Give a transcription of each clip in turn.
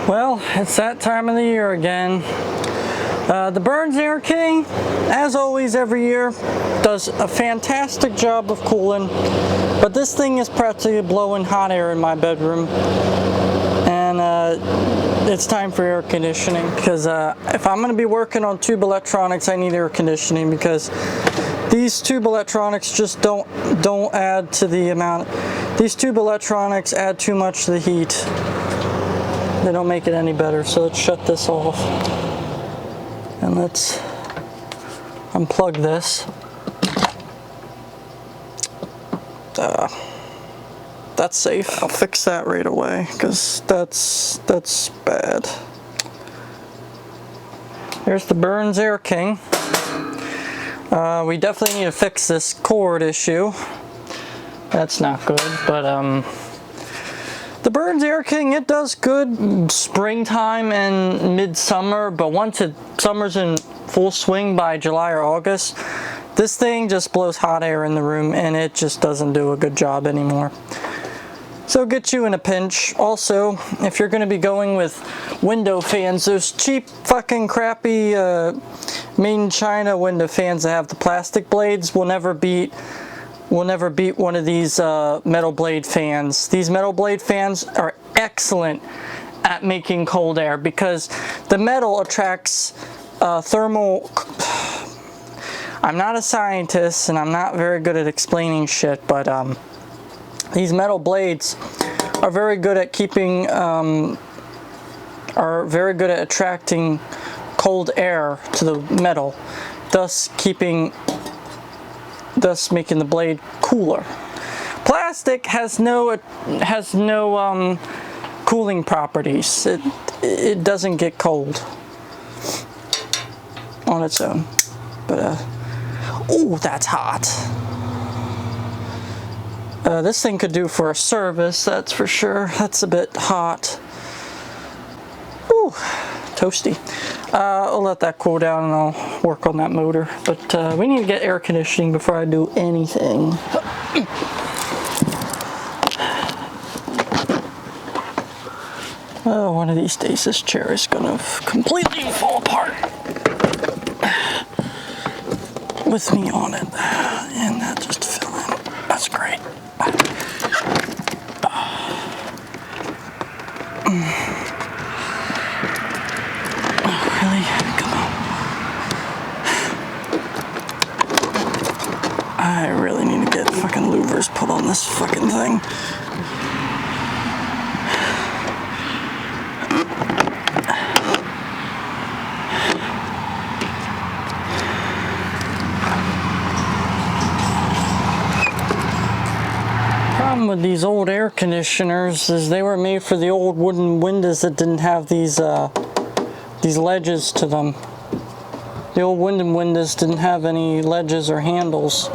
Well, it's that time of the year again. The Burns Air King, as always every year, does a fantastic job of cooling, but this thing is practically blowing hot air in my bedroom, and it's time for air conditioning, because if I'm going to be working on tube electronics, I need air conditioning, because these tube electronics just don't add to the amount. These tube electronics add too much to the heat. They don't make it any better. So let's shut this off. And let's unplug this. That's safe. I'll fix that right away, because that's bad. Here's the Burns Air King. We definitely need to fix this cord issue. That's not good, but the Burns Air King, it does good springtime and midsummer, but once summer's in full swing by July or August, this thing just blows hot air in the room and it just doesn't do a good job anymore. So get you in a pinch. Also, if you're going to be going with window fans, those cheap fucking crappy made in China window fans that have the plastic blades will never beat one of these metal blade fans. These metal blade fans are excellent at making cold air, because the metal attracts thermal. I'm not a scientist and I'm not very good at explaining shit, but these metal blades are very good at attracting cold air to the metal, thus making the blade cooler. Plastic has no cooling properties. It doesn't get cold on its own. But oh, that's hot. This thing could do for a service, that's for sure. That's a bit hot. Ooh, toasty. I'll let that cool down and I'll work on that motor. But we need to get air conditioning before I do anything. Oh, one of these days this chair is gonna completely fall apart with me on it. And that just fell in. That's great. Really? Come on. I really need to get fucking louvers put on this fucking thing. Problem with these old air conditioners is they were made for the old wooden windows that didn't have these ledges to them. The old wooden windows didn't have any ledges or handles,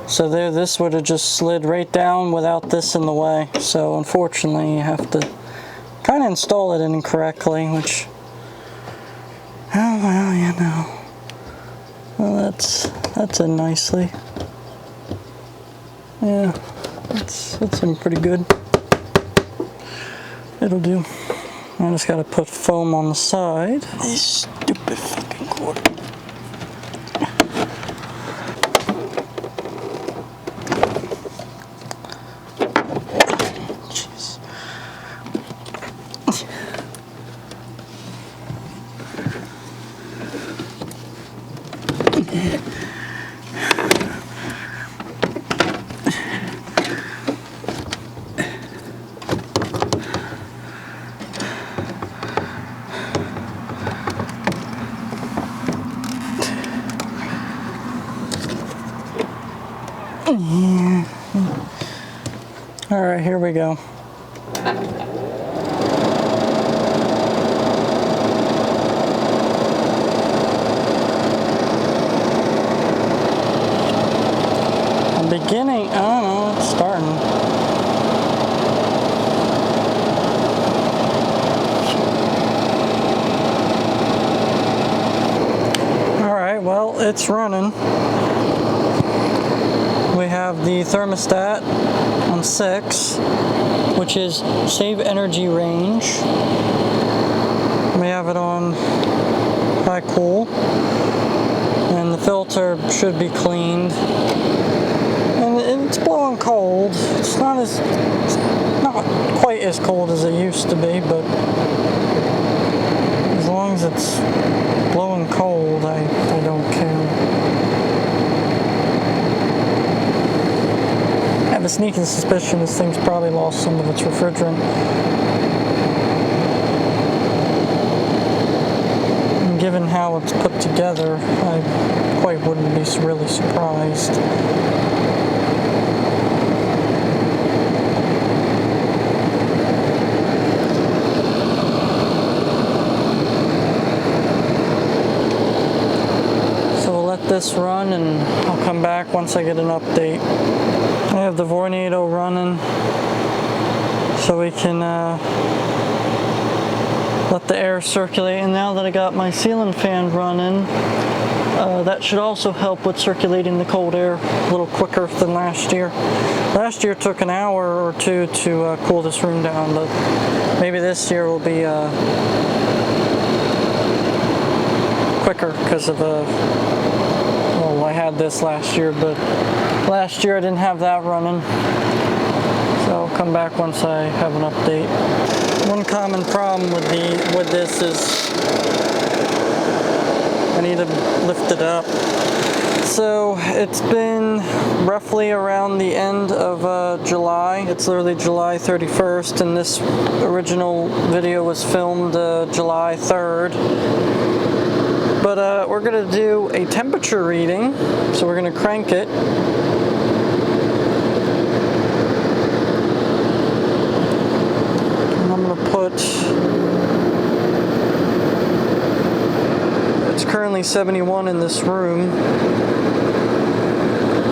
so this would have just slid right down without this in the way. So unfortunately you have to kind of install it incorrectly, which, oh well, you know. Well, that's in nicely. Yeah, that's in pretty good. It'll do. I just gotta put foam on the side. This stupid fucking cord. Jeez. All right, here we go. I'm beginning, I don't know, it's starting. All right, well, it's running. We have have the thermostat on 6, which is save energy range. We have it on high cool, and the filter should be cleaned. And it's blowing cold. It's not quite as cold as it used to be, but as long as it's blowing cold, I don't care. I have a sneaking suspicion this thing's probably lost some of its refrigerant. And given how it's put together, I quite wouldn't be really surprised. This run, and I'll come back once I get an update. I have the Vornado running so we can let the air circulate, and now that I got my ceiling fan running, that should also help with circulating the cold air a little quicker than last year. Last year took an hour or two to cool this room down, but maybe this year will be quicker because of well, I had this last year, but last year I didn't have that running. So I'll come back once I have an update. One common problem with this is I need to lift it up. So it's been roughly around the end of July. It's literally July 31st, and this original video was filmed July 3rd. But we're going to do a temperature reading, so we're going to crank it. And I'm going to put, it's currently 71 in this room.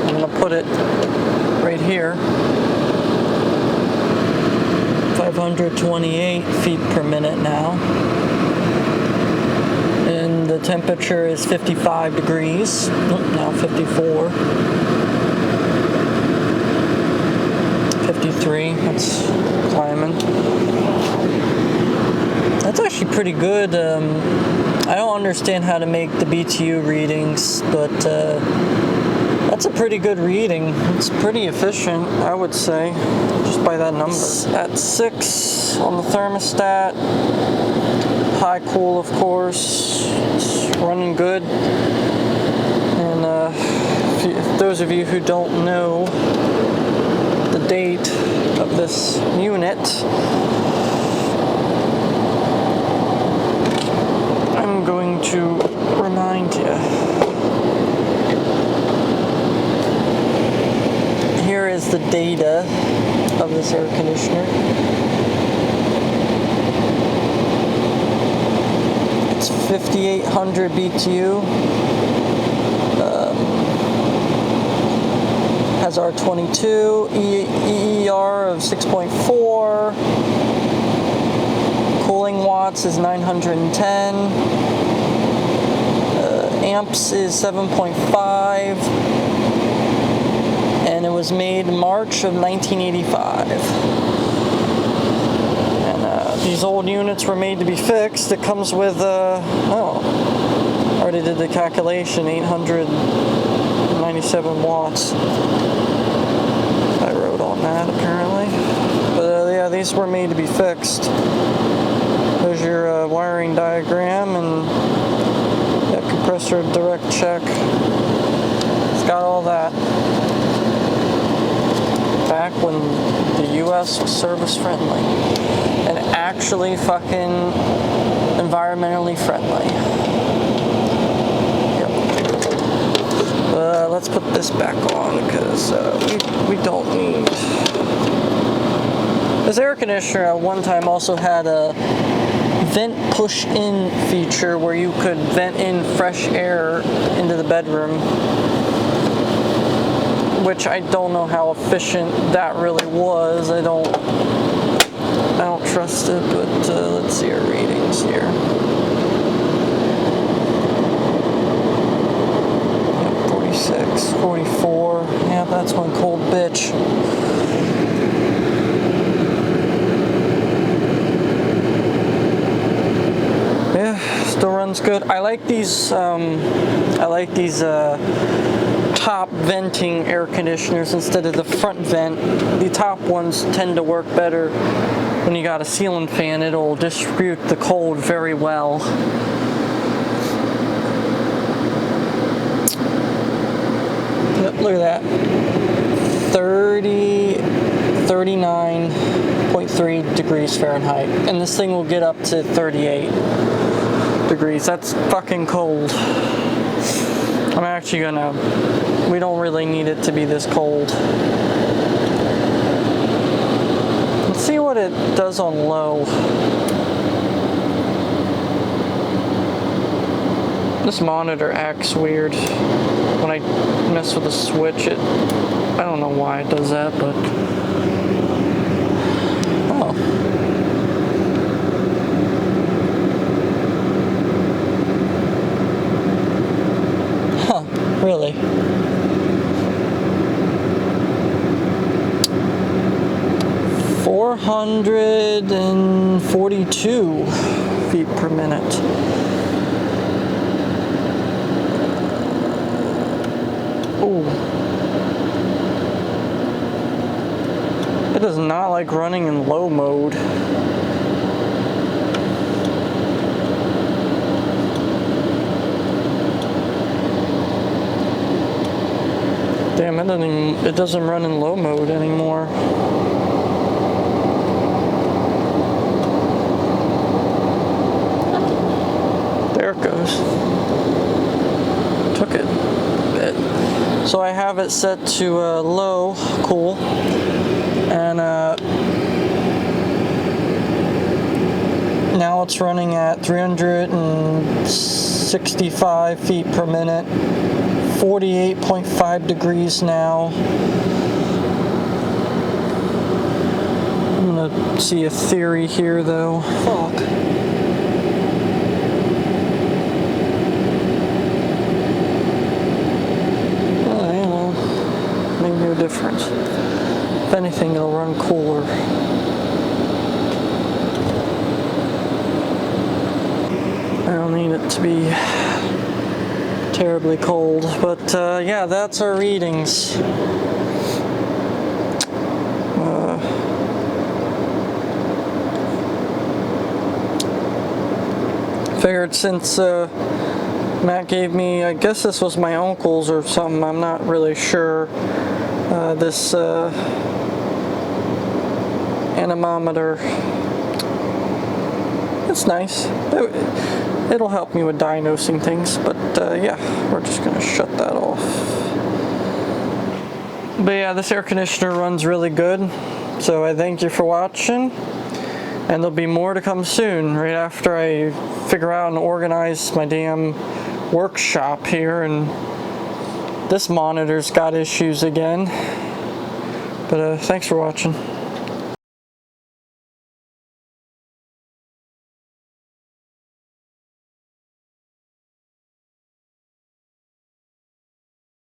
I'm going to put it right here. 528 feet per minute now. The temperature is 55 degrees, now 54, 53, that's climbing. That's actually pretty good. I don't understand how to make the BTU readings, but that's a pretty good reading. It's pretty efficient, I would say, just by that number. At 6 on the thermostat. High cool, of course. It's running good. And those of you who don't know the date of this unit, I'm going to remind you. Here is the data of this air conditioner. 5,800 BTU, has R22, EER of 6.4, cooling watts is 910, amps is 7.5, and it was made March of 1985. These old units were made to be fixed. It comes with, I already did the calculation, 897 watts. I wrote on that, apparently. But yeah, these were made to be fixed. There's your wiring diagram, and yeah, compressor direct check. It's got all that. Back when the US was service friendly. And actually fucking environmentally friendly. Yep. Let's put this back on because we don't need. This air conditioner at one time also had a vent push-in feature where you could vent in fresh air into the bedroom, which I don't know how efficient that really was. I don't trust it, but let's see our readings here. Yep, 46. 644. Yeah, that's one cold bitch. Yeah, still runs good. I like these top venting air conditioners instead of the front vent. The top ones tend to work better when you got a ceiling fan. It'll distribute the cold very well. Look at that. 39.3 degrees Fahrenheit. And this thing will get up to 38 degrees. That's fucking cold. I'm actually gonna, we don't really need it to be this cold. Let's see what it does on low. This monitor acts weird. When I mess with the switch, I don't know why it does that, but oh. Huh, really? $442 feet per minute. Ooh. It does not like running in low mode. Damn, it doesn't run in low mode anymore. There it goes. Took it. So I have it set to low, cool, and now it's running at 365 feet per minute, 48.5 degrees now. I'm gonna see a theory here though. Fuck. Difference. If anything, it'll run cooler. I don't need it to be terribly cold, but yeah, that's our readings. Figured since Matt gave me, I guess this was my uncle's or something, I'm not really sure. This anemometer, it's nice. It'll help me with diagnosing things, but yeah, we're just gonna shut that off. But yeah, this air conditioner runs really good, so I thank you for watching, and there'll be more to come soon, right after I figure out and organize my damn workshop here, and this monitor's got issues again. But thanks for watching.